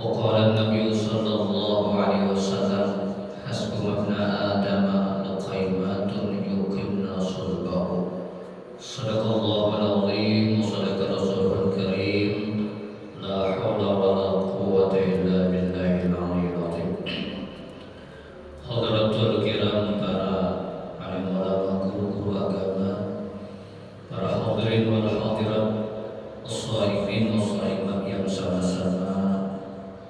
وقال النبي صلى الله عليه وسلم حسب ابن آدم لقيمات يقمن صلبه صدق الله العظيم وصدق رسوله الكريم لا حول ولا قوة إلا بالله العلي العظيم. Hadratul kiram, para alim ulama, guru-guru agama, para hadirin wal hadirat, as-shaimin was-shaimat yang sama-sama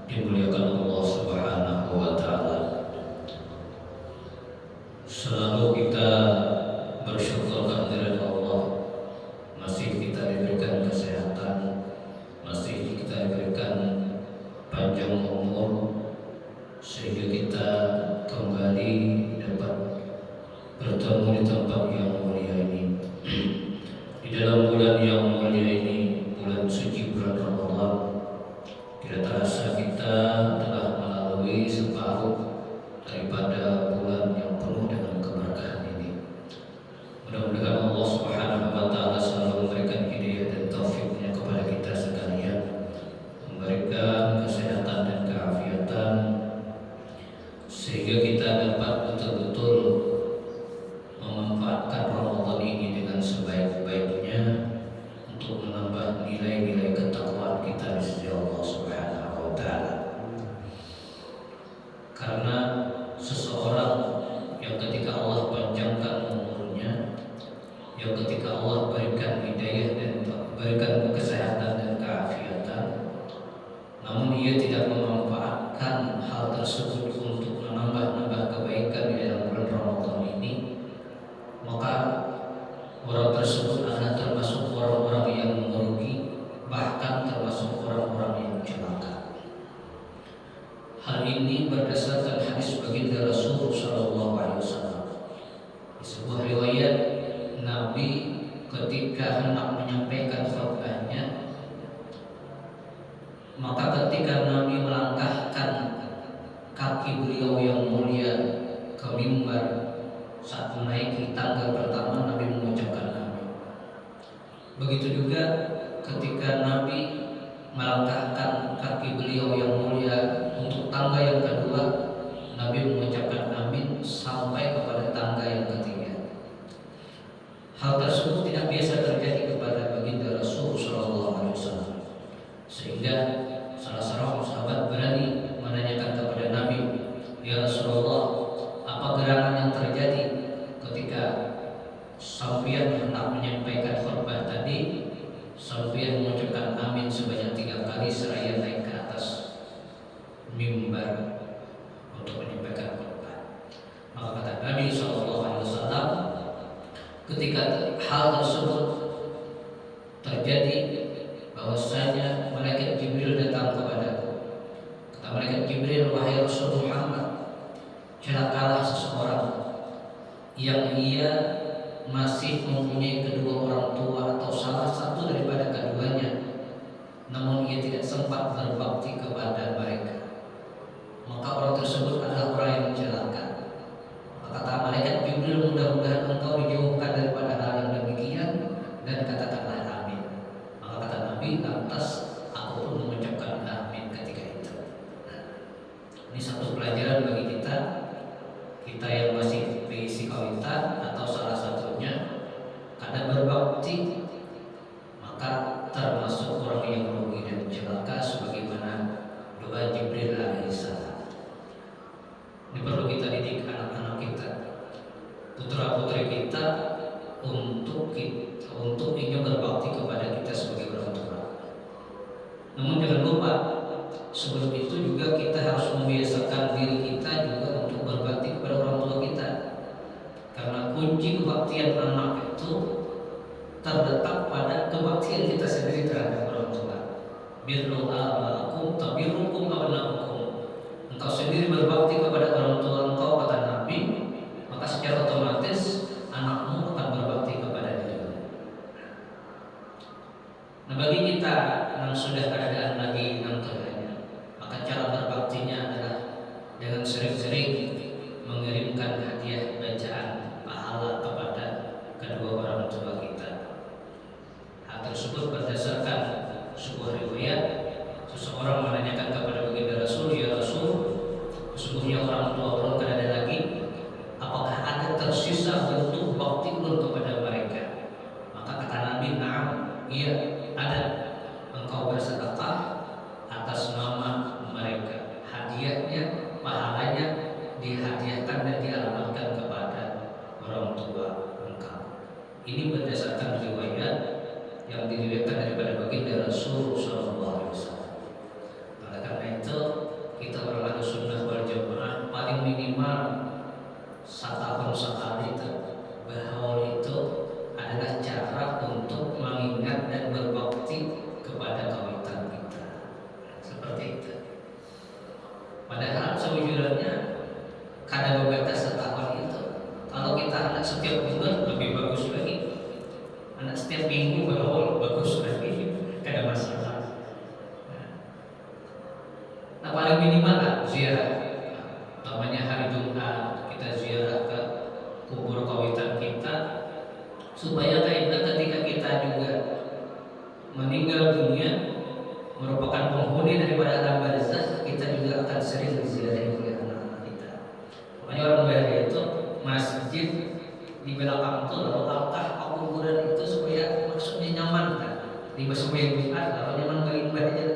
dimuliakan Allah Subhanahu wa taala. Selalu kita bersyukur kehadirat Allah, masih kita diberikan kesehatan, masih kita diberikan panjang umur, sehingga kita kembali dapat bertemu di tempat yang mulia ini. Di dalam bulan yang mulia ini, bulan suci bulan Ramadan, tidak terasa kita telah melalui separuh daripada bulan yang penuh dengan keberkahan ini. Mudah-mudahan Allah Subhanahu wa taala selalu memberikan hidayah dan taufiknya kepada kita sekalian, memberikan kesehatan dan keafiatan, sehingga kita dapat betul-betul memanfaatkan Ramadan ini dengan sebaik-baiknya untuk menambah nilai-nilai ketakwaan kita di sisi Allah Subhanahu wa taala. Karena seseorang yang ketika Allah panjangkan umurnya, yang ketika Allah berikan hidayah dan berikan kesehatan dan keafiatan, namun ia tidak memanfaatkan hal tersebut untuk menambah kebaikan di dalam bulan Ramadan ini, maka orang tersebut adalah termasuk orang-orang yang merugi, bahkan termasuk orang-orang yang celaka. Hal ini berdasarkan hadis baginda Rasul sallallahu alaihi wasallam. Di sebuah riwayat, Nabi ketika hendak menyampaikan khutbahnya, maka ketika Nabi melangkahkan kaki beliau yang mulia ke mimbar, saat menaiki tangga pertama, Nabi mengucapkan amin. Begitu juga ketika Nabi melangkahkan kaki beliau yang mulia untuk tangga yang kedua, Nabi mengucapkan amin sampai kepada tangga yang ketiga. Hal tersebut tidak biasa terjadi kepada baginda Rasul sallallahu alaihi wasallam, sehingga salah seorang sahabat berani menanyakan kepada Nabi, "Ya Rasulullah, apa gerangan yang terjadi ketika sampeyan hendak menyampaikan khutbah tadi, sampeyan mengucapkan amin sebanyak 3 kali seraya naik ke atas mimbar untuk menyampaikan khutbah?" Maka kata Nabi SAW, ketika hal tersebut terjadi, bahwasanya malaikat Jibril datang kepadaku. Kata malaikat Jibril, "Wahai Rasul Muhammad, celakalah seseorang yang ia masih mempunyai kedua orang tua atau salah satu daripada keduanya, namun ia tidak sempat berbakti kepada mereka. Maka orang tersebut adalah orang yang celaka." Kata malaikat Jibril, "Mudah-mudahan engkau dijauhkan daripada hal yang demikian dan katakanlah amin." Maka kata Nabi, lantas aku pun mengucapkan amin ketika itu. Ini satu pelajaran bagi kita yang masih berisi kawitan atau salah satunya kadang berbakti, maka termasuk orang yang merugi dan celaka, sebagaimana doa Jibril alaihissalam. Ini perlu kita didik anak-anak kita, putra-putri kita, untuk ingin berbakti kepada kita sebagai orang tua. Namun jangan lupa, sebelum itu juga kita harus membiasakan diri kita juga untuk berbakti kepada orang tua kita. Karena kunci kebaktian anak itu terletak pada kebaktian kita sendiri terhadap orang tua. Birru abaakum tabirrukum abnaukum. Engkau sendiri berbakti kepada orang tua engkau, kata Nabi, maka secara otomatis anakmu akan berbakti kepada dirimu. Nah, bagi kita yang sudah keadaan lagi nantinya, maka cara berbaktinya adalah dengan sering-sering mengirimkan hadiah bacaan pahala kepada kedua orang tua kita. Hal tersebut berdasarkan sebuah riwayat, seseorang menanyakan kepada baginda Rasul Shallallahu Alaihi Wasallam. Oleh karena itu kita orang Ahlus Sunnah wal Jamaah paling minimal setahun sekali itu berhaul itu adalah cara untuk mengingat dan berbakti kepada kawitan kita. Seperti itu. Padahal sejujurnya kadang batas setahun itu kalau kita anak setiap bulan lebih bagus lagi. Anak setiap minggu berhaul bagus lagi, tidak ada masalah. Nah paling minimal lah ziarah. Namanya hari Jumat kita ziarah ke kubur kawitan kita supaya ketika kita juga meninggal dunia merupakan penghuni daripada alam barzakh, kita juga akan sering diziarahi oleh anak-anak kita. Makanya orang Bali itu masjid di belakang itu lalu alkah kuburan itu supaya maksudnya nyaman kan. Di supaya Jumat lalu nyaman beribadah aja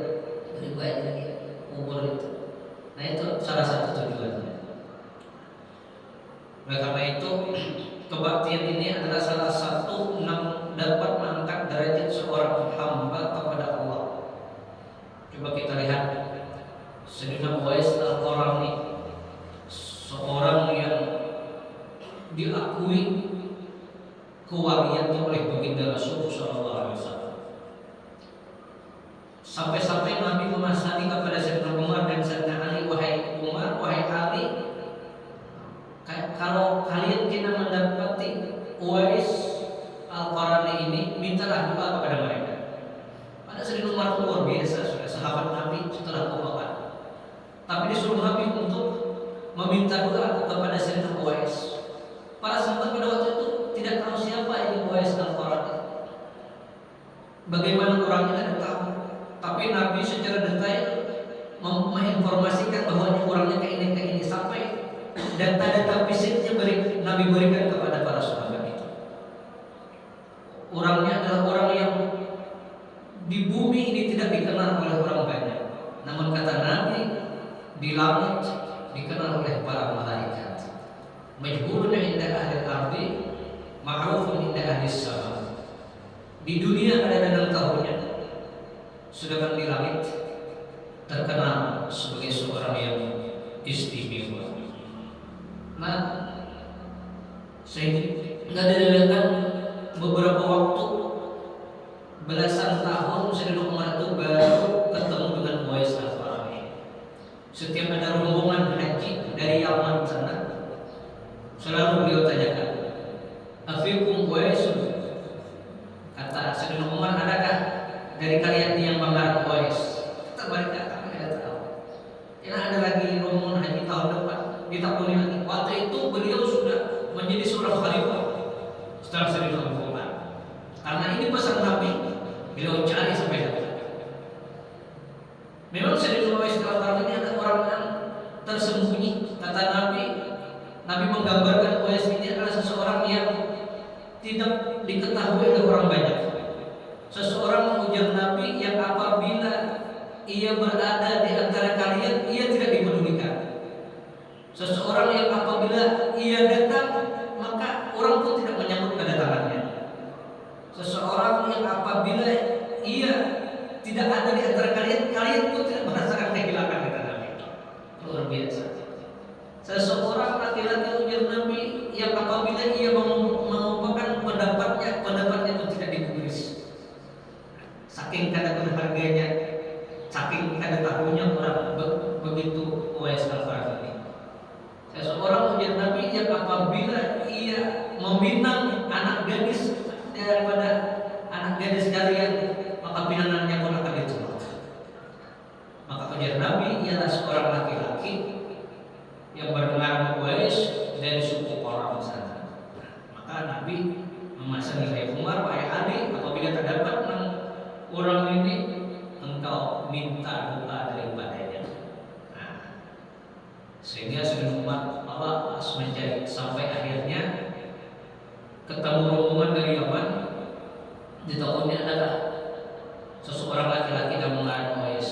kubur itu. Nah itu salah satu tujuannya. Oleh karena itu kebaktian ini adalah salah satu dapat mengangkat derajat seorang hamba kepada Allah. Coba kita lihat Sayyidina Uwais Al-Qarani, seorang yang diakui kewaliannya oleh baginda Rasul Sallallahu Alaihi Wasallam. Sampai-sampai Nabi memasani kepada Sayyidina Umar dan Sayyidina Ali, wahai Umar, wahai Ali, kalau kalian kena mendapati Uwais Al-Qarani ini, mintalah doa kepada mereka. Pada Sayyidina Umar luar biasa, sudah sahabat Nabi setelah wafat. Tapi disuruh Nabi untuk meminta doa kepada Sayyidina Uwais. Para sahabat pada waktu itu tidak tahu siapa ini Uwais Al-Qarani. Bagaimana orangnya tidak tahu. Tapi Nabi secara detail menginformasikan bahwa ini orangnya kayak ini sampai data-data fisiknya Nabi berikan kepada para sahabat itu. Orangnya adalah orang yang di bumi ini tidak dikenal oleh orang banyak. Namun kata Nabi, di langit dikenal oleh para malaikat. Majhulun inda ahli ardi, ma'rufun inda ahli sama. Di dunia ada dalam tahunnya, sedangkan di langit terkenal sebagai seorang yang istimewa. Nah, sehingga dilihatkan beberapa waktu belasan tahun Sayyidina Umar itu baru ketemu dengan Uwais Al-Qarani. Setiap ada rombongan haji dari Yaman sana, selalu beliau tanyakan, afikum Uwais? Kata Sayyidina Umar, adakah dari kalian yang mengenal Uwais? Kata mereka, kami tidak tahu. Karena ada lagi rombongan haji tahun depan, ditakuni lagi. Waktu itu beliau sudah menjadi seorang khalifah setelah Sayyidina Umar. Karena ini pesan Nabi, beliau cari sampai dapat. Memang Sayyidina Uwais Al-Qarani ini adalah orang yang tersembunyi. Kata Nabi menggambarkan Uwais ini adalah seseorang yang tidak diketahui oleh orang banyak. Seseorang ujar Nabi yang apabila ia berada di antara kalian, ia tidak dipedulikan. Seseorang yang apabila ia datang, maka orang pun tidak menyambut kedatangannya. Seseorang yang apabila ia tidak ada di antara kalian, kalian pun tidak merasakan kehilangan, kata Nabi. Luar biasa. Seseorang laki-laki ujar Nabi yang apabila ia mengumpulkan pendapatnya pun tidak digubris. Saking kada berharganya, saking kada tahunya orang begitu Uwais Al-Qarani. Seseorang ujar Nabi yang apabila ia meminang anak gadis daripada anak gadis kalian, maka pinangannya pun akan ditolak. Maka ujar Nabi ialah seorang laki-laki yang bernama Uwais dari suku Qaram sana. Maka Nabi memasang wahai Umar, wahai Ali, apabila terdapat orang ini, engkau minta doa daripadanya. Nah, sehingga Sayyidina Umar Allah mencari sampai akhirnya ketemu rombongan dari Yaman. Di tahunnya adalah seseorang laki-laki yang mengenal Uwais.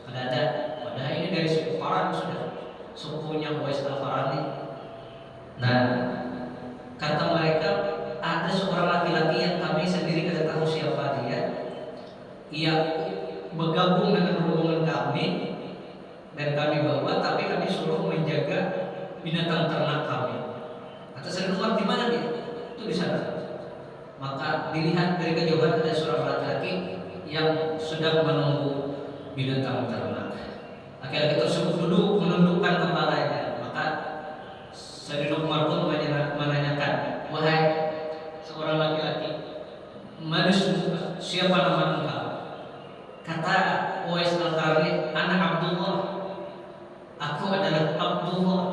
Padahal ini dari suku Qaram sudah sukunya Uwais Al-Qarani. Nah, kata mereka ada seorang laki-laki yang kami sendiri tidak tahu siapa dia. Ia bergabung dengan rombongan kami dan kami bawa, tapi kami suruh menjaga binatang ternak kami. Kata Sayyidina Umar, di mana dia? Itu di sana. Maka dilihat dari kejauhan ada seorang laki-laki yang sedang menunggu binatang ternak. Laki-laki tersebut duduk menundukkan kepalanya. Maka Sayyidina Umar pun menanyakan, wahai seorang laki-laki, siapa nama engkau? Kata Uwais Al-Qarni, anak Abdullah. Aku adalah Abdullah.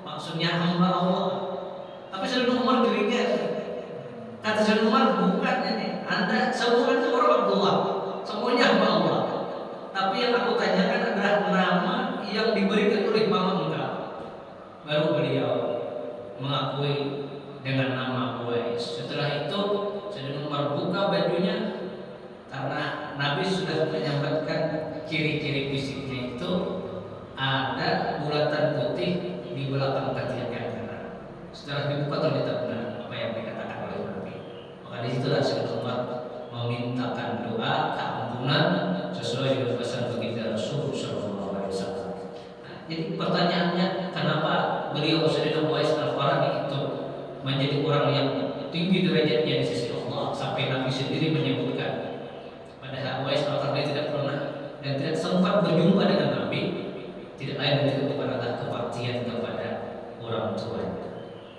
Maksudnya hamba Allah. Tapi Sayyidina Umar curiga. Kata Sayyidina Umar, bukan ini. Anda semua itu orang Abdullah. Semuanya hamba Allah. Tapi yang aku tanyakan adalah nama yang diberikan oleh mama engkau. Baru beliau mengakui dengan nama Uwais. Setelah itu Sayyidina Umar buka bajunya, karena Nabi sudah menyampaikan ciri-ciri fisiknya itu ada bulatan putih di belakang kaki kanan. Setelah dibuka ternyata benar apa yang dikatakan oleh Nabi. Maka disitulah Sayyidina Umar memintakan doa keampunan sesuai dengan pesan baginda Rasul Sallallahu Alaihi Wasallam. Jadi pertanyaannya, kenapa beliau Sayyidina Uwais Al-Qarni itu menjadi orang yang tinggi derajatnya di sisi Allah sampai Nabi sendiri menyebutkan, padahal Uwais Al-Qarni tidak pernah dan tidak sempat berjumpa dengan Nabi, tidak lain dan tidak bukan adalah kebaktian kepada orang tuanya.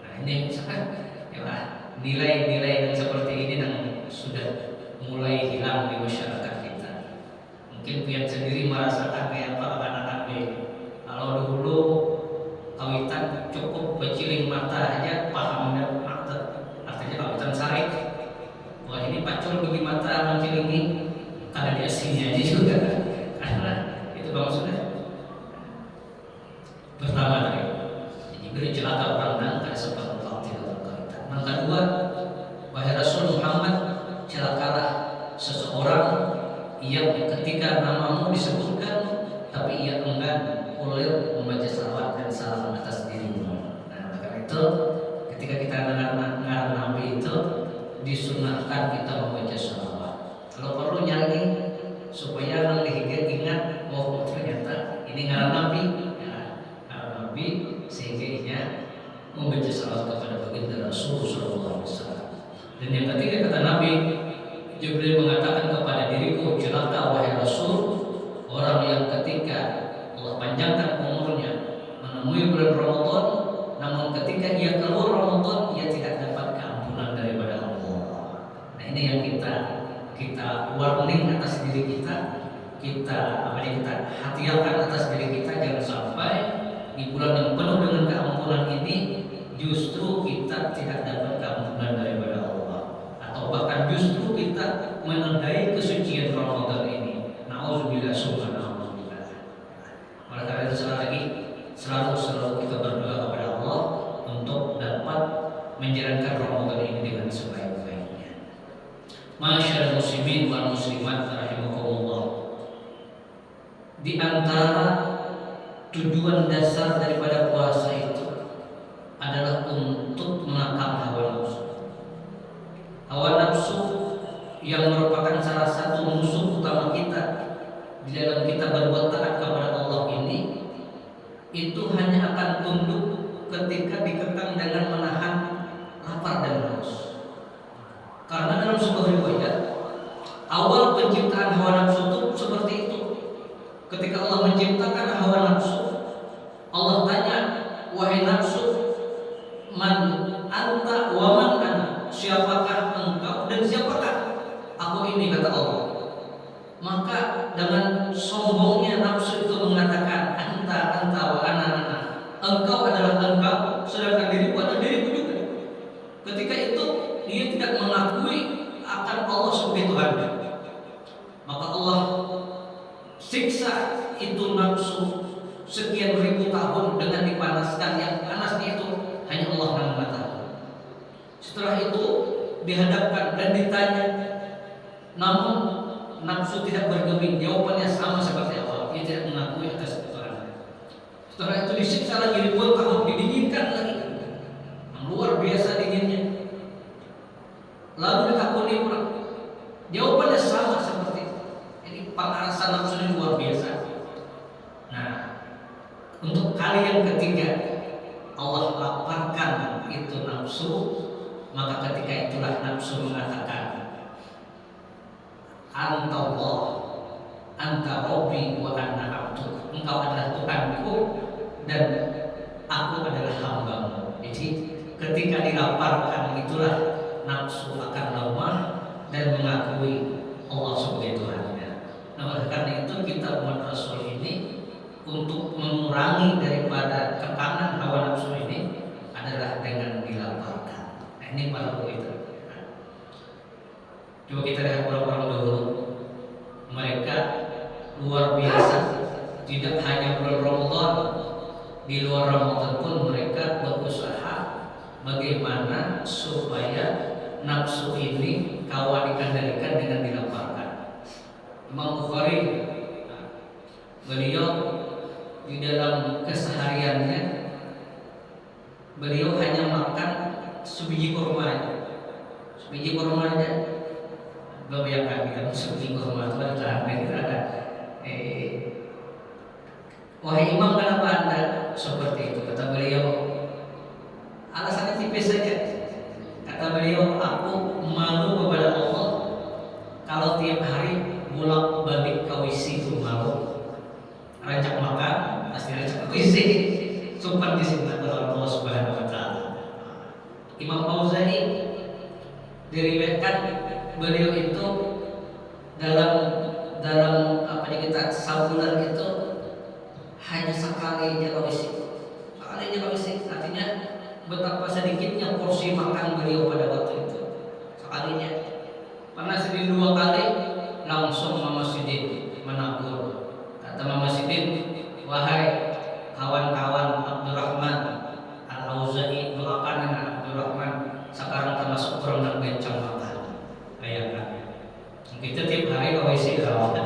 Nah ini misalkan ya, nilai-nilai yang seperti ini yang sudah mulai hilang di masyarakat kita. Mungkin pihak sendiri merasakan kayak apa anak-anak ini. Kalau dulu kawitan cukup peciling mata aja pahamnya mata, artinya kawitan sarik. Wah ini pacul bagi mata mencilingi, karena dia sini aja juga. Karena itu maksudnya. Pertama dari diberi celaka orang dan tak sempat tidak berkaitan. Yang kedua, wahai Rasul Muhammad, celakalah seseorang yang ketika namamu disebutkan tapi ia enggan kulir membaca salawat dan salam atas dirimu. Nah, karena itu ketika kita dengar Nabi itu disunahkan kita membaca salawat. Kalau perlu nyanyi supaya nanti ingat, oh ternyata ini ngaran Nabi, ya, ngaran Nabi, sehingga ia membaca salawat kepada baginda Rasul Sallallahu Alaihi Wasallam. Dan yang ketiga kata Nabi, Jibril mengatakan kepada diriku, celaka wahai Rasul, orang yang ketika Allah panjangkan umurnya menemui bulan Ramadan, namun ketika ia keluar Ramadan ia tidak dapat keampunan daripada Allah. Nah ini yang kita warning atas diri kita hati-hati atas diri kita, jangan sampai di bulan yang penuh dengan keampunan ini justru kita tidak dapat keampunan daripada Allah, atau bahkan justru kita menandai kesucian Ramadan ini. Nauzubillah subhanallah. Oleh karena itu selalu kita berdoa kepada Allah untuk dapat menjalankan Ramadan ini dengan sebaik-baiknya. Masyaallah muslimin wal muslimat rahimakumullah. Di antara tujuan dasar daripada puasa itu adalah untuk menangkap hawa nafsu. Hawa nafsu yang merupakan salah satu musuh utama kita di dalam kita berbuat taat kepada Allah ini, itu hanya akan tunduk ketika dikekang dengan menahan lapar dan haus. Karena dalam sebuah riwayat, awal penciptaan hawa nafsu itu seperti itu. Ketika Allah menciptakan hawa nafsu, Allah tanya, wahai nafsu, man anta wa man ana, siapakah engkau dan siapakah aku ini, kata Allah. Maka dengan sombongnya nafsu itu mengatakan, anta wa ana, engkau adalah engkau, sedangkan diriku adalah diriku juga. Ketika itu dia tidak mengakui akan Allah sebagai Tuhan. Maka Allah siksa itu nafsu sekian ribu tahun dengan dipanaskan, yang panasnya itu hanya Allah yang mengetahui. Setelah itu dihadapkan dan ditanya, namun nafsu tidak bergeming, jawabannya sama seperti awal, dia tidak mengakui atas ketuhanan. Setelah itu disiksa lagi ribuan tahun, didinginkan lagi, luar biasa dinginnya. Lalu ditakuni pula, jawabannya sama seperti itu. Jadi pemanasan nafsu ini luar biasa. Nah, untuk kali yang ketiga Allah laparkan itu nafsu, maka ketika itulah nafsu mengatakan, Anta Allah, Anta Rabbi wa ana abduk. Engkau adalah Tuhanku dan aku adalah hambamu. Jadi ketika dilaparkan itulah nafsu akan lemah dan mengakui Allah sebagai Tuhannya. Nah, oleh karena itu kita umat Rasul ini untuk mengurangi daripada tekanan hawa nafsu ini adalah dengan dilaparkan. Nah, ini para itu. Coba kita lihat orang-orang dahulu, mereka luar biasa. Tidak hanya bulan Ramadan, di luar Ramadan pun mereka berusaha bagaimana supaya nafsu ini kawan dikendalikan dengan dilaparkan. Imam Bukhari, beliau di dalam kesehariannya beliau hanya makan sebiji kurma. Sebiji kurmanya, bayangkan kita sebiji kurma itu ada wahai imam, kenapa anda seperti itu? Kata beliau, alasannya tipis saja. Kata beliau, aku malu kepada Allah kalau tiap hari bolak balik ke WC itu malu. Rancak makan, pasti rancak ke WC. Sumpah di sini adalah Allah Subhanahu Wa Taala. Imam Auza'i diriwayatkan beliau itu dalam apa kita sabulan itu hanya sekali aja WC. Artinya betapa sedikitnya porsi makan beliau pada waktu itu. Sekalinya pernah sedih 2 kali langsung Mama Sidin menagur. Kata Mama Sidin, wahai kawan-kawan Abdurrahman Al-Auza'i, doakan dengan Abdurrahman sekarang termasuk orang yang bencang makan. Bayangkan kita tiap hari ke WC tiap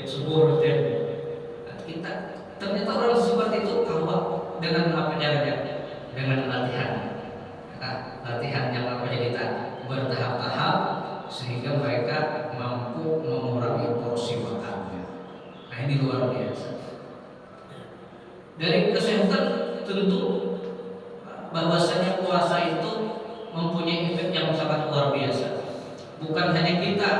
subuh rutin. Kita ternyata orang seperti itu kawan dengan apa caranya? Dengan latihan. Latihan yang apa kita bertahap-tahap sehingga mereka mampu mengurangi porsi makannya. Nah, ini luar biasa. Dari kesehatan tentu bahwasanya puasa itu mempunyai efek yang sangat luar biasa. Bukan hanya kita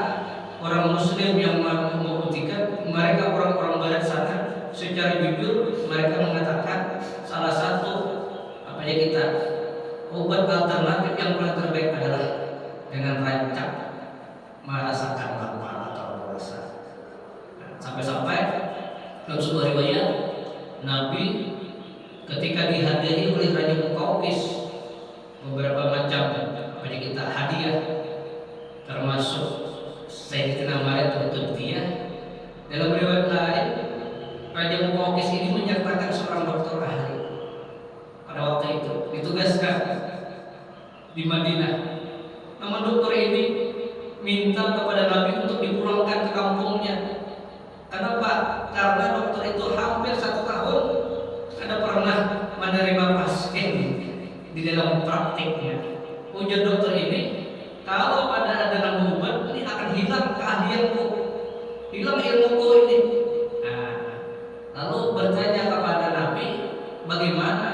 orang Muslim yang membuktikan, mereka orang-orang Barat sana secara jujur mereka mengatakan salah satu apa ya kita obat alternatif yang paling terbaik adalah dengan rancak merasakan lapar atau puasa. Sampai-sampai dalam sebuah riwayat Nabi ketika dihadiahi oleh Raja Muqawqis beberapa macam apa ya kita hadiah, termasuk Sayyidina Maryam Tuntiyah. Dalam riwayat lain Raja Muqawqis ini menyertakan seorang dokter ahli pada waktu itu ditugaskan di Madinah. Nama dokter ini minta kepada Nabi untuk dipulangkan ke kampungnya. Kenapa? Karena dokter itu hampir 1 tahun ada pernah menerima pasien di dalam praktiknya. Ujar dokter ini, kalau ada nama obat ini akan hilang keahlianku, hilang ilmuku ini. Lalu bertanya kepada Nabi, bagaimana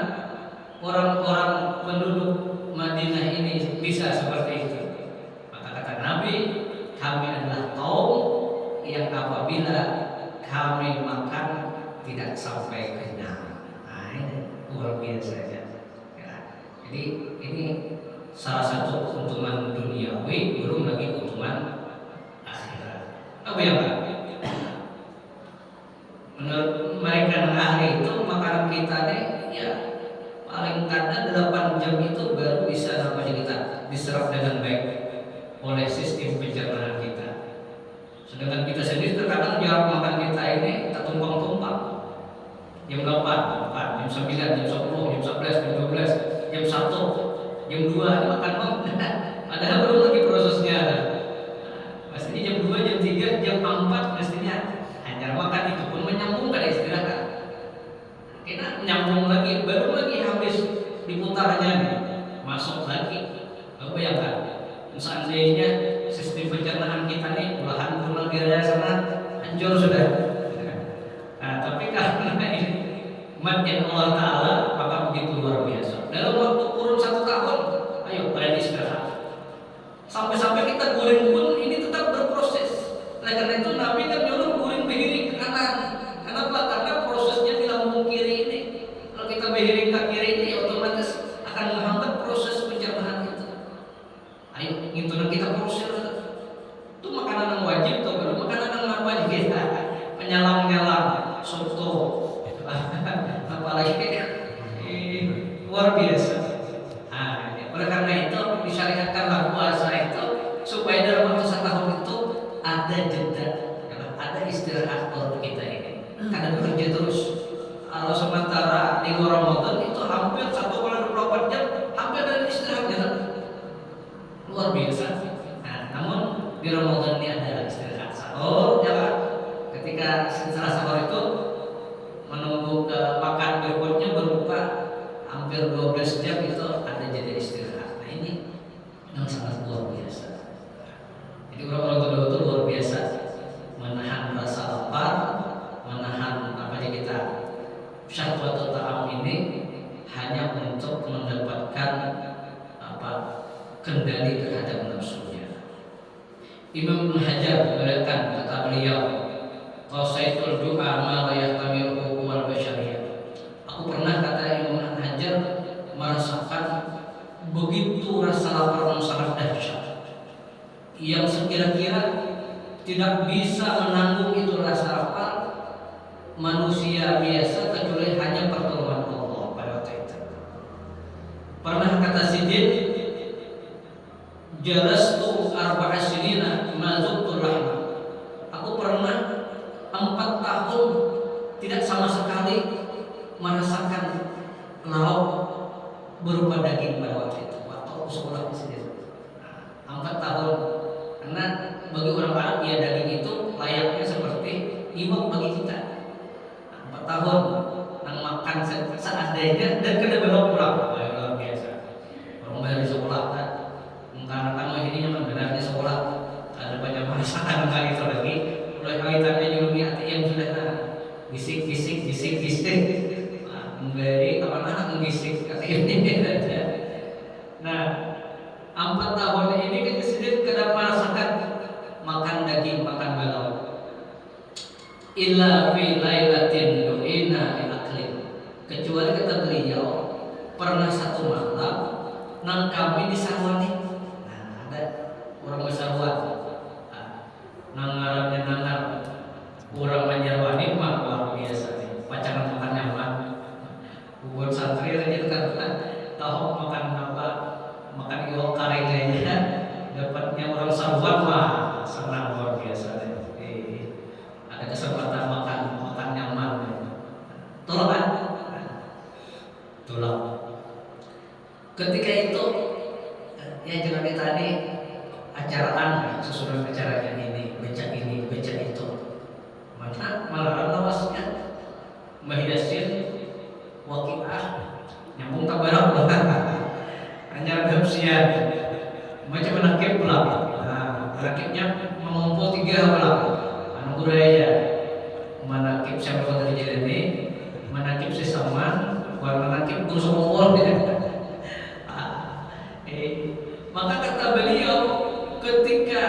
orang-orang penduduk Madinah ini bisa seperti itu? Maka kata Nabi, kami adalah kaum yang apabila kami makan tidak sampai kenyang. Nah, ini luar biasa ya. Jadi ini salah satu keuntungan duniawi, belum lagi keuntungan akhirat. Apa ya Pak? Menurut mereka yang ahli itu makanan kita nih ya paling kadang 8 jam itu baru bisa namanya kita diserap dengan baik oleh sistem pencernaan kita. Sedangkan kita sendiri terkadang jarak makan kita ini tak tumpang-tumpang. Jam 8, jam 9, jam 10, jam 11, jam 12, jam 1, jam 2 makan padahal belum lagi prosesnya. Mestinya jam 2, jam 3, jam 4 mestinya hanya makan, itu pun menyambungkan istirahat. Kita menyambung lagi, baru lagi habis diputarnya nih, masuk lagi. Bayangkan, seandainya sistem pencernaan kita nih belahan tulang negara sana hancur sudah. Nah, tapi karena ini matnya Allah Ta'ala, maka begitu luar biasa. Dalam waktu kurun 1 tahun, ayo pada istirahat. Sampai-sampai kita guling pun ini tetap berproses. Nah, karena itu Nabi kan nyuruh guling berdiri ke kanan. Kenapa? Karena prosesnya di lambung kiri ini. Kalau kita berdiri ke kiri ini, otomatis akan menghambat proses pencernaan itu. Ayo, itu kita proses. Itu makanan yang wajib tuh, makanan yang wajib kita. Penyalam-nyalam, soto, apalagi luar biasa. Nah, oleh karena itu disyariatkanlah puasa itu supaya dalam waktu 1 tahun itu ada jeda, ada istirahat untuk kita ini. Karena bekerja terus. Kalau sementara di luar Ramadan itu hampir 1 kali 24 jam hampir ada istirahatnya, luar biasa. Nah, namun di Ramadan ini ada istirahat sahur, ya Pak. Ketika setelah sahur itu menunggu ke makan berikutnya berupa hampir 12 jam itu ada jeda istirahat. Nah, ini yang sangat luar biasa. Jadi orang-orang terdahulu itu luar biasa menahan rasa lapar, menahan apanya kita syahwat ta'am ini hanya untuk mendapatkan kendali terhadap nafsunya. Imam Ibnu Hajar mengatakan, kata beliau, qasaitul du'a ma la yahtamilu wal basyariyah. Aku pernah, kata Imam Hajar, merasakan begitu rasa lapar yang sangat dahsyat, yang sekira-kira tidak bisa menanggung itu rasa lapar manusia biasa kecuali hanya pertolongan Allah pada waktu itu. Pernah kata Sidin, jalastu arba'a sinina ma zuqtu rahma. Aku pernah 4 tahun tidak sama sekali merasakan lauk berupa daging pada waktu itu. Waktu aku sekolah di sini 4 tahun. Karena bagi orang Arab ya daging itu layaknya seperti iwak bagi kita. 4 tahun nang makan seadanya dan kena belok pulang. Luar biasa. Orang bayar di sekolah kan. Karena kamu ini memang benar di sekolah ada banyak masakan kali itu lagi. Mulai kaitannya nyuruh ATM sudah bisik. Memberi anak ngisik ATM ini aja. Nah, 4 tahun ini kan sedikit kena merasakan makan daging, makan belauk. Illa fi lailatin du'ina li aklin. Kecuali kata beliau pernah 1 malam nang kami disarwani. Nah, ada orang bersarwan. Nangarannya nangar orang menjarwani mah luar biasa nih. Pacangan makan nyaman. Buat santri aja kan tahu makan apa, makan iwak karing aja dapatnya orang sarwan mah senang luar biasa nih. Ada kesempatan makan nyaman. Tolong kan? Tolong. Ketika itu ya jangan tadi acaraan susunan acaranya ini baca itu. Mana malah lawasnya Mbah Yasin Waqiah nyambung tabarak hanya bersiap macam menakib belakang. Nah, rakibnya mengumpul 3 belakang. Anu budaya manakib siapa dari jadi ini, manakib sesama, manakib kursus umur tidak. Maka kata beliau ketika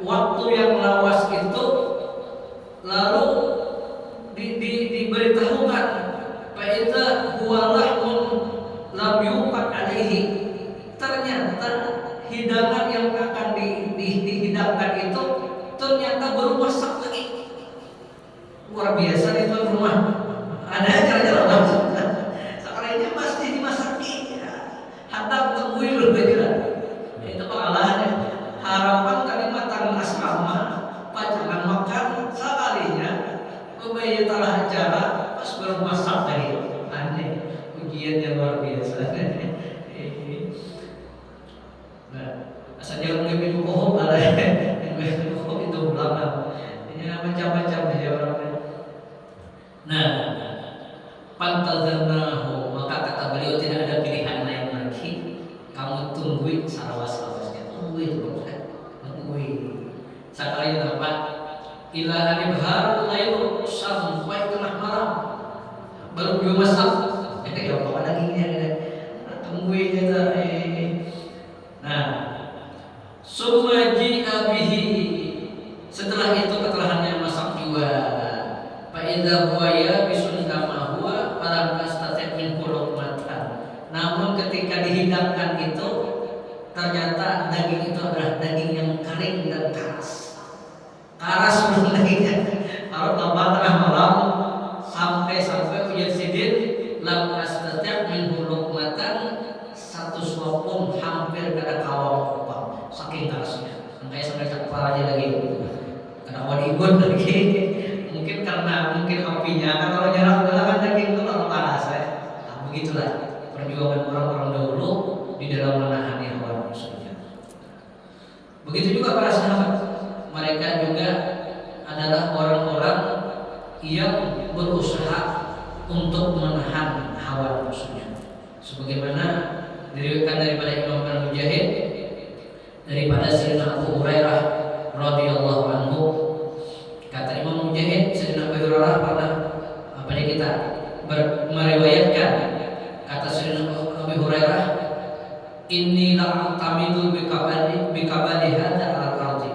waktu yang lawas itu lalu diberitahukan faida huwalahun lam yuqad alaihi, ternyata hidangan yang akan dihidangkan itu ternyata baru masak lagi. Luar biasa nih tuan rumah, ada cara-cara sekalinya pasti dimasaki hadap tungguin dulu kira. Itu pengalamannya. Harapan kalimat asrama pajangan makan sekalinya membayar talah acara pas baru masak tadi. Aneh, ujian yang luar biasa. Nah, asalnya mungkin kohom ada, kohom itu belakang. Ini macam-macam saja orangnya. Nah, pantazarnahu, maka kata beliau tidak ada pilihan lain lagi. Kamu tungguin salawas-salawasnya, tungguin ila anibhar lailu, sampai tengah malam baru dia masak. Ya apa dagingnya tungguin kita. Nah, summa ji'a bihi, setelah itu keterangannya masak juga. Fa idza huwa yabisun kama huwa falam astati' min luqmatan. Namun ketika dihidangkan itu ternyata daging itu adalah daging yang kering dan keras. Keras belum dagingnya. Kalau lama tengah malam sampai ujian sidin, lam astati' min luqmatan, satu suap pun hampir kada kawal apa saking kerasnya. Sampai cakap aja lagi. Kada kawal ikut lagi. Mungkin karena apinya kan kalau nyerang kan daging itu kalau panas ya. Nah, begitulah perjuangan orang-orang dahulu di dalam menahani hawa nafsunya. Begitu juga para sahabat, mereka juga adalah orang-orang yang berusaha untuk menahan hawa nafsunya. Sebagaimana diriwayatkan daripada Imam Al-Mujahid daripada Sayyidina Abu Hurairah radhiyallahu anhu, kata Imam Mujahid, Sayyidina Abu Hurairah pernah kita meriwayatkan, kata Sayyidina Abu Hurairah, inni la'tamidu bikabali hadza al-ardi.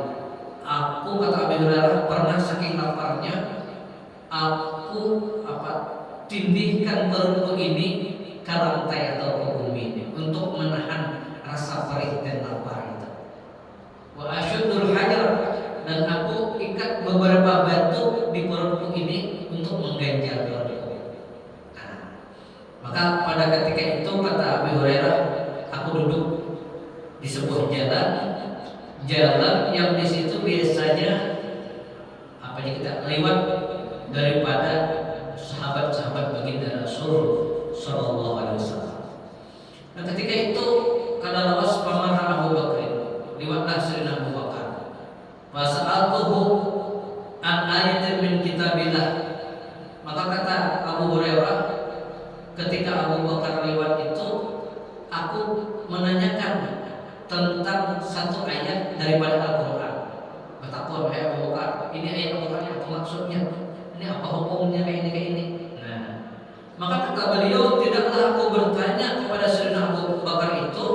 Aku, kata Abu Hurairah, pernah saking laparnya aku tindihkan perutku ini ke lantai atau ke bumi ini untuk menahan rasa perih dan lapar itu. Wa asyuddul hajar, dan aku ikat beberapa batu di perutku ini untuk mengganjal perutku. Nah, maka pada ketika itu, kata Abu Hurairah, aku duduk di sebuah jalan yang di situ biasanya kita lewat daripada sahabat-sahabat baginda Rasul Sallallahu Alaihi Wasallam. Nah, ketika itu kada lawas pamarah Abu Bakar, lewatlah Sayyidina Abu Bakar. Wasa'altuhu an ayatin min kitabillah. Maka kata Abu Hurairah, ketika Abu Bakar lewat itu, aku menanyakan tentang satu ayat daripada Al-Quran. Bertakwa, wahai Abu Bakar, ini ayat Al-Quran apa maksudnya? Ini apa hukumnya kayak ini? Nah, maka kata beliau, tidaklah aku bertanya kepada Sayyidina Abu Bakar itu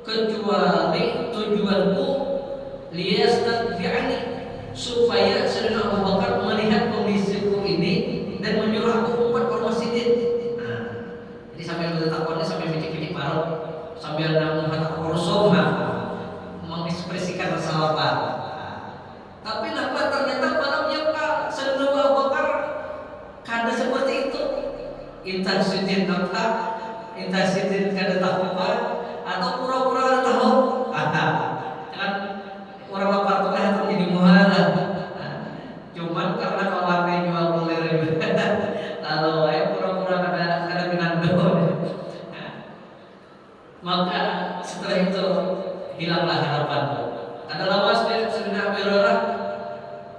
kecuali tujuanku liyastadbi'ani, supaya Sayyidina Abu Bakar melihat kondisiku ini dan menyuruh aku umpat ke masjid. Nah, jadi sambil bertakwa, sambil bidik-bidik parut, sambil mengatakan korsom, mengekspresikan rasa lapar. Tapi kenapa ternyata malamnya Pak Sayyidina Abu Bakar kada seperti itu. Entah sidin apa, entah sidin kada tahu apa, atau pura-pura kada tahu. Kan orang lapar itu kan terjadi muhalah. Cuman karena kawannya jual kulir, lalu pura-pura kada minando. Maka setelah itu hilanglah harapan. Ada lawas dari Sayyidina Abu Hurairah,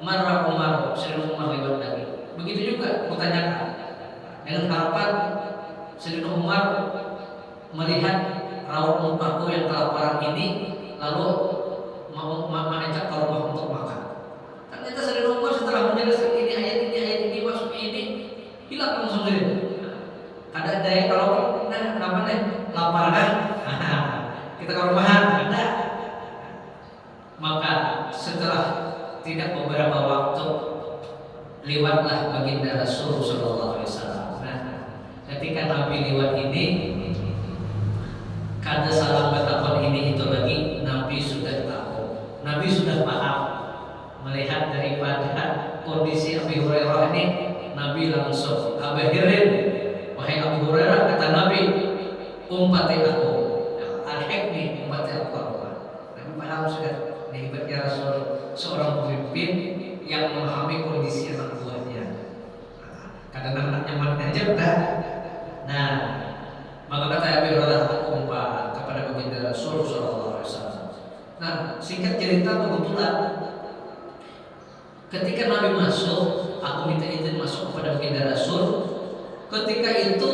marah Umar, Sayyidina Umar lewat lagi. Begitu juga kutanyakan dengan harapan Sayyidina Umar melihat raut mukaku yang kelaparan ini, lalu mau mengajak ke rumah untuk makan. Ternyata Sayyidina Umar setelah menjelaskan ini ayat ini maksudnya ini, hilang langsung sendiri. Ada daya kalau kenapa nih lapar kan? Kita ke rumahan ada. Maka setelah tidak beberapa waktu lewatlah baginda Rasul Sallallahu Alaihi Wasallam. Nah, ketika Nabi lewat ini, kada salah betapun ini itu lagi, Nabi sudah tahu, Nabi sudah paham. Melihat daripada kondisi Abu Hurairah ini, Nabi langsung abahirin, wahai Abu Hurairah, kata Nabi, umpati aku, al-hikmi, umpati aku. Nabi paham sudah. Hebatnya Rasul, seorang pemimpin yang memahami kondisi anak buahnya. Kadang anaknya mana aja udah. Nah, maka kata Abu Hurairah, aku umpat kepada baginda Rasul Sallallahu Alaihi Wasallam. Nah, singkat cerita, kebetulan ketika Nabi masuk, aku minta izin masuk kepada baginda Rasul. Ketika itu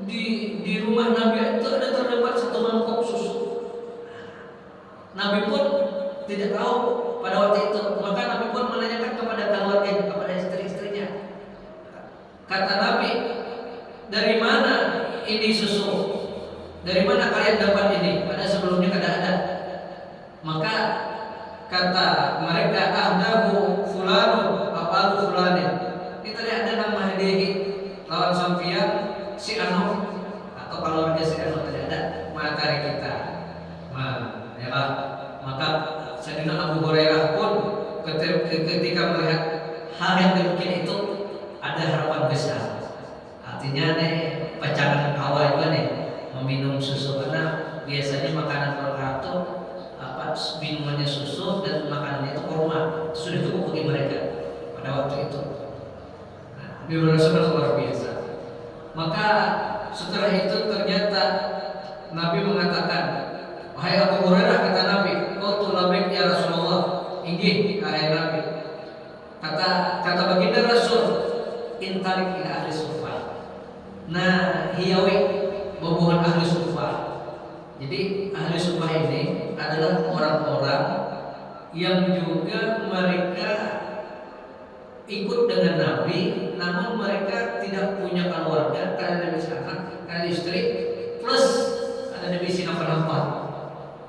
di rumah Nabi itu ada terdapat satu mangkok susu. Nabi pun tidak tahu pada waktu itu, maka Nabi pun menanyakan ketika melihat hal yang demikian itu ada harapan besar. Artinya nih pacangan awal juga nih meminum susu, karena biasanya makanan orang itu minumannya susu dan makanannya itu kurma, sudah cukup bagi mereka pada waktu itu. Nah, Rasulullah luar biasa. Maka setelah itu ternyata Nabi mengatakan, wahai Abu Hurairah, kata Nabi, qultu labbaik ya Rasulullah, inggih wahai Nabi. Kata baginda Rasul, intalik ila ahli suffah. Nah, hiyawi bobohan ahli suffah. Jadi ahli suffah ini adalah orang-orang yang juga mereka ikut dengan Nabi, namun mereka tidak punya keluarga, karena Nabi anak, karena istri, plus ada Nabi sinapa-napa,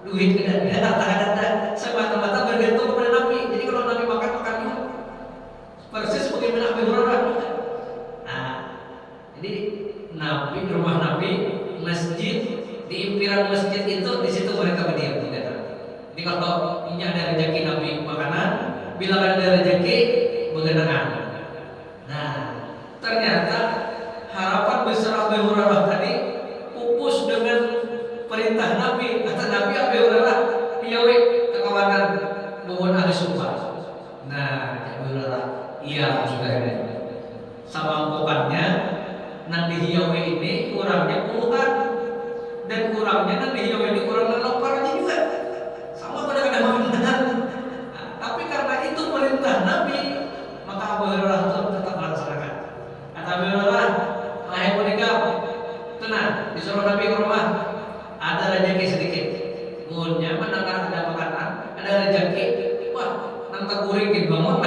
duit tidak ada, semata-mata bergantung kepada Nabi. Jadi kalau Nabi makan juga persis bagaimana Abu Hurairah. Nah, jadi Nabi, rumah Nabi, masjid, di impiran masjid itu di situ mereka berdiam. Jadi kalau ini ada rezeki Nabi makanan, bila ada rezeki begenangan. Nah, ternyata harapan besar Abu Hurairah tadi pupus dengan perintah Nabi. Kata Nabi, Abu Hurairah, piyawe kekawanan mohon ahli sumpah. Nah, Abu Hurairah, iya sudah ini. Samangkokannya nang dihiyawe ini kurangnya puluhan, dan kurangnya nang dihiyawe ini kurang lapar aja juga. Sama pada kada makanan. Nah, tapi karena itu perintah Nabi, maka Abu Hurairah itu tetap melaksanakan. Kata Abu Hurairah, wahai munikah, tenang, disuruh Nabi ke rumah, ada rezeki sedikit. Mohonnya mana kan ada makanan, ada rezeki. Wah, nang tak kuringin bangun.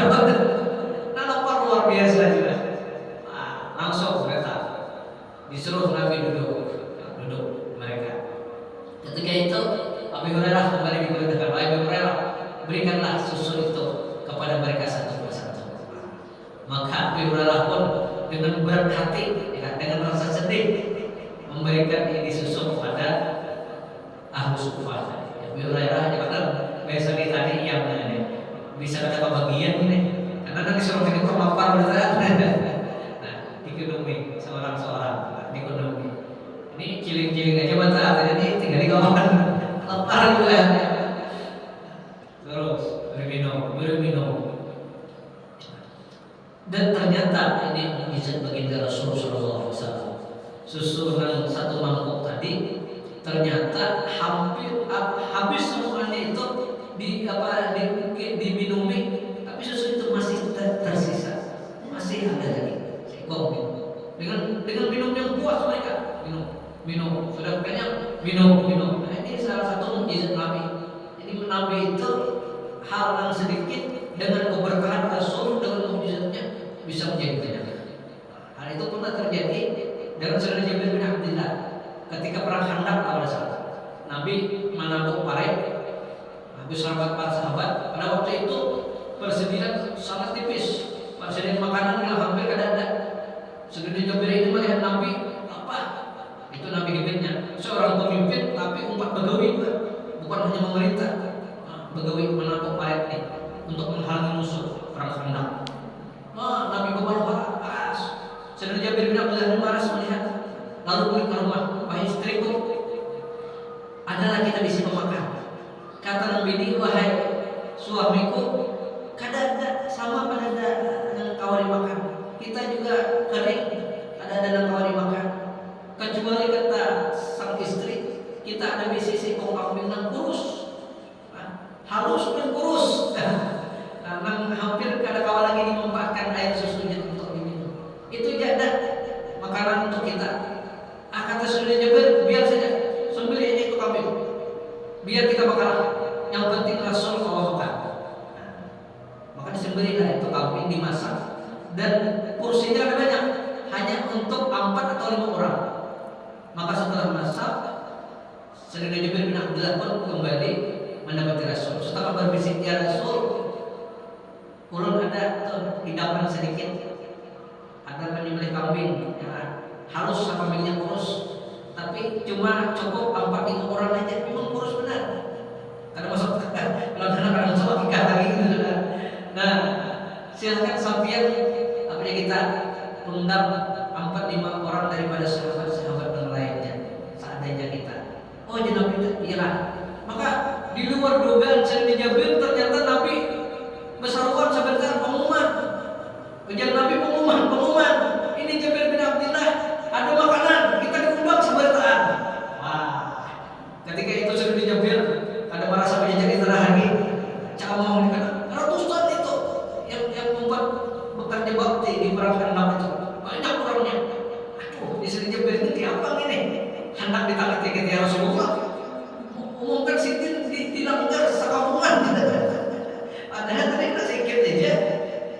Nah, lapar luar biasa juga. Nah, langsung kereta disuruh Nabi duduk mereka. Ketika itu Abu Hurairah kembali diperintahkan, wahai Abu Hurairah, berikanlah susu itu kepada mereka satu persatu. Maka Abu Hurairah pun dengan berat hati, ya, dengan rasa sedih memberikan ini susu kepada ahli suffah. Abu Hurairah kata, biasa kita ini yang bisa ada kebagian ini, karena nanti suruh kita lapar beneran. Nah, dikedomi seorang-seorang, dikedomi. Ini ciling-ciling aja mata, ini tinggal di kawan lapar juga. Terus berminum. Dan ternyata ini mukjizat baginda Rasul sallallahu alaihi wasallam. Susu yang satu mangkok tadi ternyata hampir habis semuanya itu diminumi, tapi susu itu masih tersisa, masih ada lagi. Dengan minum yang puas mereka minum sudah kenyang minum. Nah, ini salah satu mukjizat Nabi. Jadi Nabi itu hal yang sedikit dengan keberkahan Rasul, dengan mukjizatnya bisa menjadi banyak. Hal itu pernah terjadi dengan Saudara Jabir bin Abdullah ketika perang Khandaq pada saat Nabi menabuh paret, habis para sahabat. Pada waktu itu persediaan sangat tipis, persediaan makanan yang hampir ada. Saudara Jabir ini melihat Nabi, apa? Itu Nabi Hibitnya, seorang pemimpin tapi umat begawi juga, bukan hanya pemerintah. Begawi menabuh paret ini untuk menghalangi musuh perang Khandaq. Nabi bawa paras. Saudara Jabir bin Abdullah paras melihat, lalu pergi ke rumah, wahai istriku, adalah kita bisa memakan. Kata Nabi ini, wahai suamiku, kada sama pada dengan kawari makan. Kita juga kering, ada dalam kawari makan. Kecuali kata sang istri, kita ada di sisi kambing yang kurus, halus dan kurus. Memang hampir kada kawal lagi memanfaatkan air susunya untuk diminum. Itu janda makanan untuk kita. Kata Saudara Jabir, biar saja sembelih aja itu kambing, biar kita makan. Yang penting Rasul mau makan. Maka disembelihlah itu kambing, dimasak, dan porsinya ada banyak, hanya untuk 4 atau 5 orang. Maka setelah masak, Saudara Jabir bin Abdullah pun kembali mendapati Rasul. Setelah berbisik, ya Rasul, ulun ada hidangan sedikit, ada menyembelih kambing, ya, halus kambingnya kurus, tapi cuma cukup 4-5 orang aja. Memang kurus benar. Karena masuk kalau sana kadang masuk ikan lagi gitu. Nah, Silakan sampean apa kita undang 4-5 orang daripada sahabat-sahabat yang lainnya seandainya kita. Oh ya Nabi iya. Maka di luar dugaan Sayyidina Jabir ternyata Nabi bersarukan sebentar pengumuman. Ujian Nabi pengumuman. Ini Jabir bin Abdillah ada makanan, kita diundang sebentar. Wah, ketika itu Sayyidina Jabir ada merasa menjadi lagi. Cak mau dikatakan ratusan itu yang membuat bekerja bakti di perang Khandaq itu banyak orangnya. Aduh, di Sayyidina Jabir ini diapa ini? Hendak ditangkap ya Rasulullah. Umumkan sitin dilanggar sekampungan. Padahal tadi kita sedikit aja.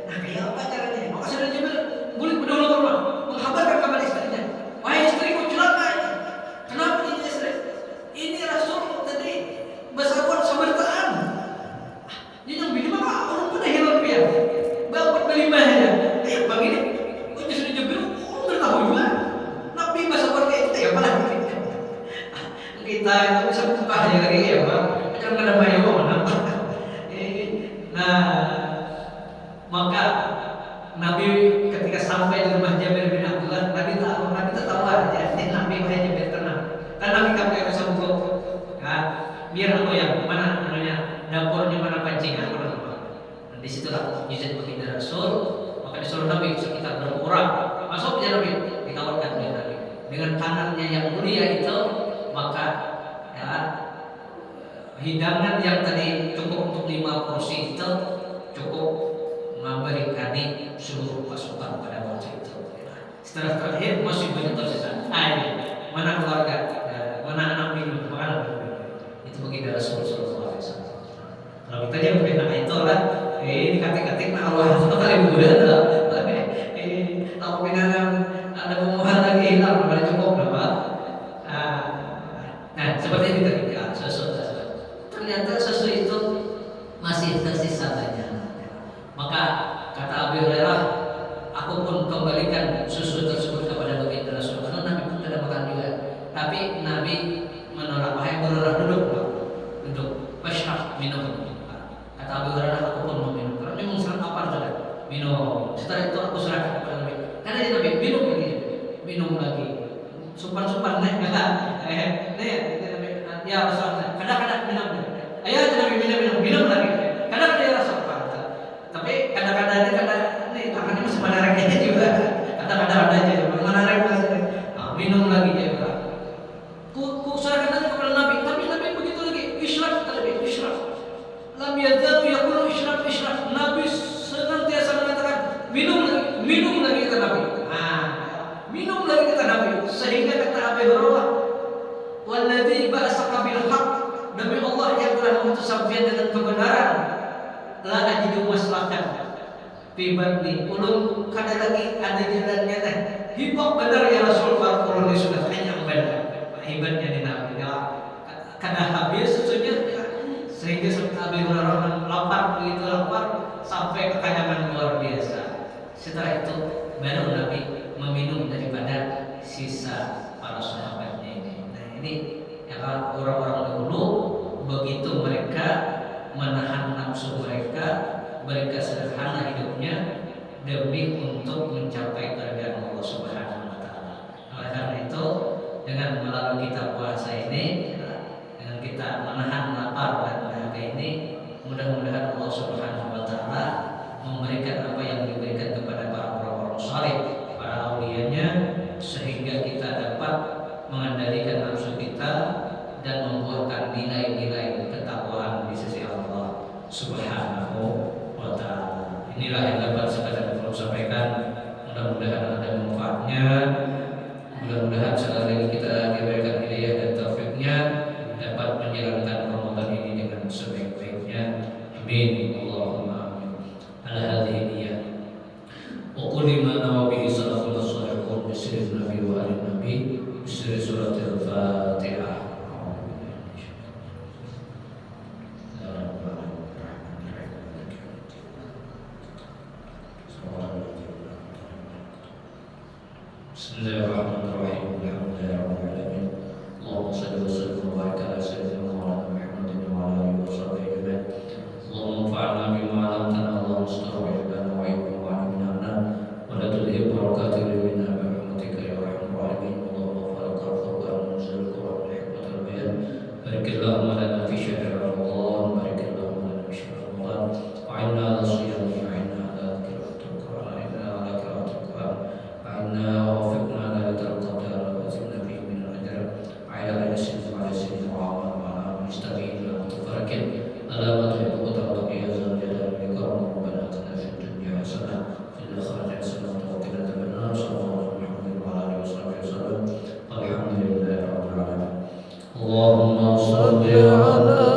Nah, kayak apa caranya? Maka Sayyidina Jabir boleh berdua menghabarkan kepada istrinya. Wahai istriku, celaka ini. Kenapa ini istri? Ini Rasul tadi bersaruan sebertaan. Ini yang bini maka orang pada hilang dia. Bapak belimahnya. Bang ini, kok Sayyidina Jabir nggak tahu juga. Nabi bersaruan kayak itu ya apa lagi? Kita itu bisa buka lagi ya Bang. Jangan ada banyak orang. Nah, maka Nabi ketika sampai di rumah Jabir bin Abdullah, Nabi tahu aja. Nabi hanya biar tenang. Kan Nabi kamu yang bisa buka. Ya, biar aku yang mana namanya dapurnya mana pancingan mana apa. Di situlah izin baginda Rasul. Maka disuruh Nabi sekitar berkurang. Masuk ya Nabi, ditawarkan oleh Nabi. Dengan tangannya yang mulia itu, maka ya hidangan yang tadi cukup untuk 5 porsi itu cukup memberikan seluruh pasukan pada waktu itu. Setelah terakhir masih banyak tersisa. Mana keluarga, mana anak minum, mana itu baginda Rasul Sallallahu Alaihi Wasallam. Kalau kita yang benar itu lah, ini katik-katik nah Allah itu kali muda lah. Kalau benar ada pemohon lagi hilang, ada cukup berapa? Nah seperti itu tadi ya, ternyata susu itu masih tersisa banyak. Maka kata Abu Hurairah, aku pun kembalikan susu tersebut kepada baginda Rasul. Karena Nabi pun tidak makan juga. Tapi Nabi menolak. Wahai Abu Hurairah, duduk, pasrah minum. Kata Abu Hurairah, aku pun mau minum. Karena memang sangat lapar sudah. Minum. Setelah itu aku serahkan kepada Nabi. Karena dia Nabi minum lagi. Supan nih, ya Rasulullah. Kadang-kadang minum. Ayo Nabi minum lagi. Kadang-kadang dia rasa tapi kadang-kadang ini tangannya masih menariknya juga. Kadang-kadang ada aja menarik masih. Minum lagi dia. Ku serahkan lagi kepada Nabi. Tapi Nabi begitu lagi. Isyraf. Lam yazalu yaqulu isyraf. Nabi senantiasa mengatakan minum lagi kata Nabi. Minum lagi kata Nabi. Sehingga kata Abu Hurairah, "Walladzi ba'asaka bil haqq." Demi Allah yang telah mengutus sampeyan dengan kebenaran. La ajidu maslahan fi batni. Ulun kada lagi ada jalannya teh. Hibak benar ya Rasul, ulun sudah kenyang benar. Hebatnya di Nabi. Kada habis susunya sehingga Abu Hurairah lapar sampai kekenyangan luar biasa. Setelah itu baru Nabi meminum daripada sisa para sahabatnya ini. Nah ini ya orang-orang dahulu begitu mereka menahan nafsu mereka sederhana hidupnya demi untuk mencapai keridhaan Allah Subhanahu wa taala. Oleh karena itu, dengan melalui kita puasa ini, dengan kita menahan lapar dan dahaga ini, mudah-mudahan Allah Subhanahu wa taala memberikan apa yang diberikan kepada para orang-orang saleh, para aulianya, sehingga kita dapat mengendalikan nafsu kita dan membuahkan nilai-nilai ketakwaan di sisi Allah Subhanahu wa taala. Inilah yang dapat sekadar saya sampaikan. Mudah-mudahan ada manfaatnya. Mudah-mudahan sekali lagi kita diberikan hidayah dan taufiknya dapat menjalankan Ramadan ini dengan sebaik-baiknya. Amin. Allahumma amin. Ala hadhihi niyyah. Wa kulli ma nawabihi salafus salihun bisri Nabi wa ali Nabi bisri suratul Fatihah. Bismillahirrahmanirrahim. Alhamdulillahirabbil alamin. Allahumma shalli wa sallim wa barik ala sayyidina Muhammadin wa ala alihi wa sahbihi ajma'in. Allahumma anfa'na bima 'allamtana wa astaghfiruka wa اللهم لنا في شهر